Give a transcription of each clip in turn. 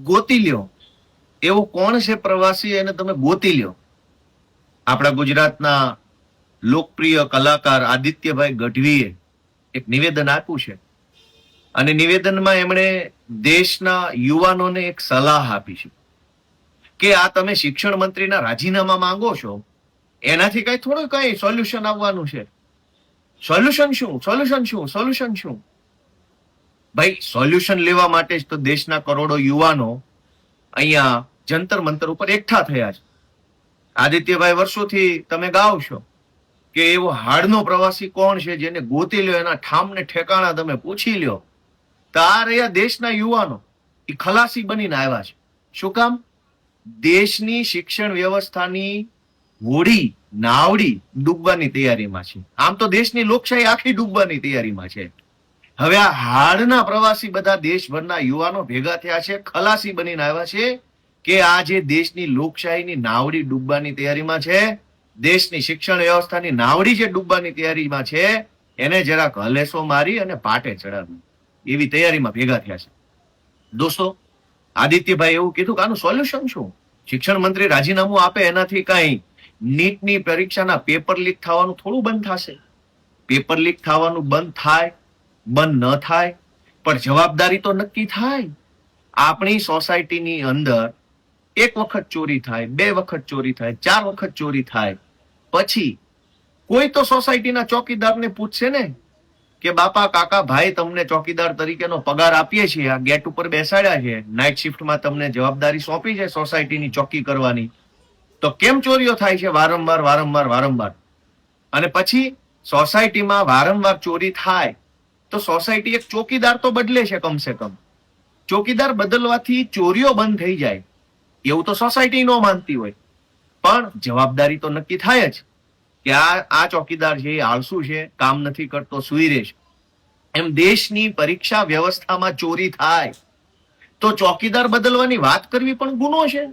ગોતી લ્યો, એવો કોણ છે પ્રવાસી એને તમે ગોતી લ્યો. આપણા ગુજરાતના લોકપ્રિય કલાકાર આદિત્યભાઈ ગઢવીએ એક નિવેદન આપ્યું છે અને નિવેદનમાં એમણે દેશના યુવાનોને એક સલાહ આપી છે કે આ તમે શિક્ષણ મંત્રીના રાજીનામા માંગો છો, એનાથી કઈ સોલ્યુશન આવવાનું છે. સોલ્યુશન શું? ભાઈ, સોલ્યુશન લેવા માટે જ તો દેશના કરોડો યુવાનો અહીંયા જંતર મંતર ઉપર એકઠા થયા છે. આદિત્યભાઈ, વર્ષોથી તમે ગાઓ છો કે એવો હાડનો પ્રવાસી કોણ છે જેને ગોતી લ્યો, એના ઠામને ઠેકાણા તમે પૂછી લ્યો. તો આ રહ્યા દેશના યુવાનો, એ ખલાસી બનીને આવ્યા છે. શું કામ? દેશની શિક્ષણ વ્યવસ્થાની હોડી નાવડી ડૂબવાની તૈયારીમાં છે. આમ તો દેશની લોકશાહી આખી ડૂબવાની તૈયારીમાં છે. હવે આ હાડના પ્રવાસી બધા દેશભરના યુવાનો ભેગા થયા છે, ખલાસી બનીને આવ્યા છે કે આ જે દેશની લોકશાહીની નાવડી ડૂબવાની તૈયારીમાં છે, દેશની શિક્ષણ વ્યવસ્થાની નાવડી જે ડૂબવાની તૈયારીમાં છે, એને જરાક હલેસો મારી અને પાટે ચડાવી એવી તૈયારીમાં ભેગા થયા છે. દોસ્તો, આદિત્યભાઈ એવું કીધું કે આનું સોલ્યુશન શું? શિક્ષણ મંત્રી રાજીનામું આપે એનાથી કઈ નીટની પરીક્ષાના પેપર લીક થવાનું થોડું બંધ થશે? પેપર લીક થવાનું બંધ થાય, બંધ ન થાય, પણ જવાબદારી તો નક્કી થાય. આપણી સોસાયટીની અંદર એક વખત ચોરી થાય, 2 વખત ચોરી થાય, 4 વખત ચોરી થાય, પછી કોઈ તો સોસાયટીના ચોકીદારને પૂછશે ને કે બાપા, કાકા, ભાઈ, તમને ચોકીદાર તરીકેનો પગાર આપીએ છીએ, આ ગેટ ઉપર બેસાડ્યા છે, નાઇટ શિફ્ટમાં તમને જવાબદારી સોંપી છે સોસાયટીની ચોકી કરવાની, તો કેમ ચોરીઓ થાય છે વારંવાર? અને પછી સોસાયટીમાં વારંવાર ચોરી થાય તો સોસાયટી એક ચોકીદાર તો બદલે છે. કમસે કમ ચોકીદાર બદલવાથી ચોરીઓ બંધ થઈ જાય એવું તો સોસાયટી ન માનતી હોય, પણ જવાબદારી તો નક્કી થાય જ કે આ ચોકીદાર છે એ આળસુ છે, કામ નથી કરતો, સૂઈ રહેશે. એમ દેશની પરીક્ષા વ્યવસ્થામાં ચોરી થાય તો ચોકીદાર બદલવાની વાત કરવી પણ ગુનો છે.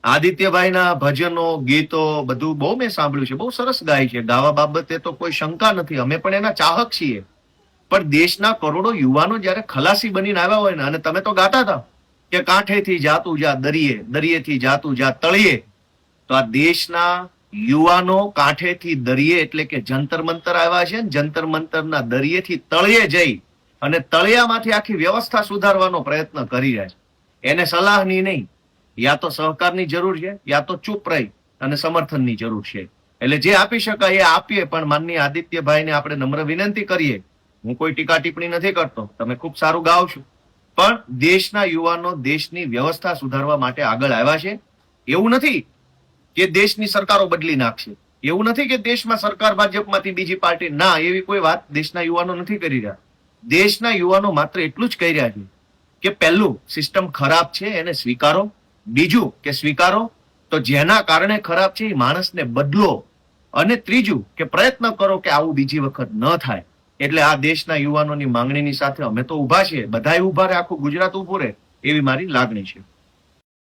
આદિત્યભાઈના ભજનો, ગીતો બધું બહુ મેં સાંભળ્યું છે, બહુ સરસ ગાય છે, ગાવા બાબતે તો કોઈ શંકા નથી, અમે પણ એના ચાહક છીએ. પણ દેશના કરોડો યુવાનો જયારે ખલાસી બનીને આવ્યા હોય ને, અને તમે તો ગાતા હતા કે કાંઠેથી જાતું જા દરિયે, દરિયેથી જાતું જા તળિયે, તો આ દેશના યુવાનો કાંઠેથી દરિયે એટલે કે જંતર મંતર આવ્યા છે. જંતર મંતરના દરિયેથી તળિયે જઈ અને તળિયામાંથી આખી વ્યવસ્થા સુધારવાનો પ્રયત્ન કરી રહ્યા છે. એને સલાહની નહીં, યા તો સહકારની જરૂર છે, યા તો ચૂપ રહી અને સમર્થનની જરૂર છે. એટલે જે આપી શકાય એ આપીએ, પણ માનનીય આદિત્યભાઈને આપણે નમ્ર વિનંતી કરીએ. હું કોઈ ટીકા ટિપ્પણી નથી કરતો, તમે ખૂબ સારું ગાઓ છો, પણ દેશના યુવાનો દેશની વ્યવસ્થા સુધારવા માટે આગળ આવ્યા છે. એવું નથી કે દેશની સરકારો બદલી નાખશે, એવું નથી કે દેશમાં સરકાર ભાજપમાંથી બીજી પાર્ટી, ના, એવી કોઈ વાત દેશના યુવાનો નથી કરી રહ્યા. દેશના યુવાનો માત્ર એટલું જ કહી રહ્યા છે કે પહેલું, સિસ્ટમ ખરાબ છે એને સ્વીકારો. બીજું કે સ્વીકારો તો જેના કારણે ખરાબ છે એ માણસને બદલો. અને ત્રીજું કે પ્રયત્ન કરો કે આવું બીજી વખત ન થાય. એટલે આ દેશના યુવાનોની માંગણીની સાથે અમે તો ઉભા છીએ, બધાય ઉભા રહે, આખું ગુજરાત ઉભું રહે એવી મારી લાગણી છે.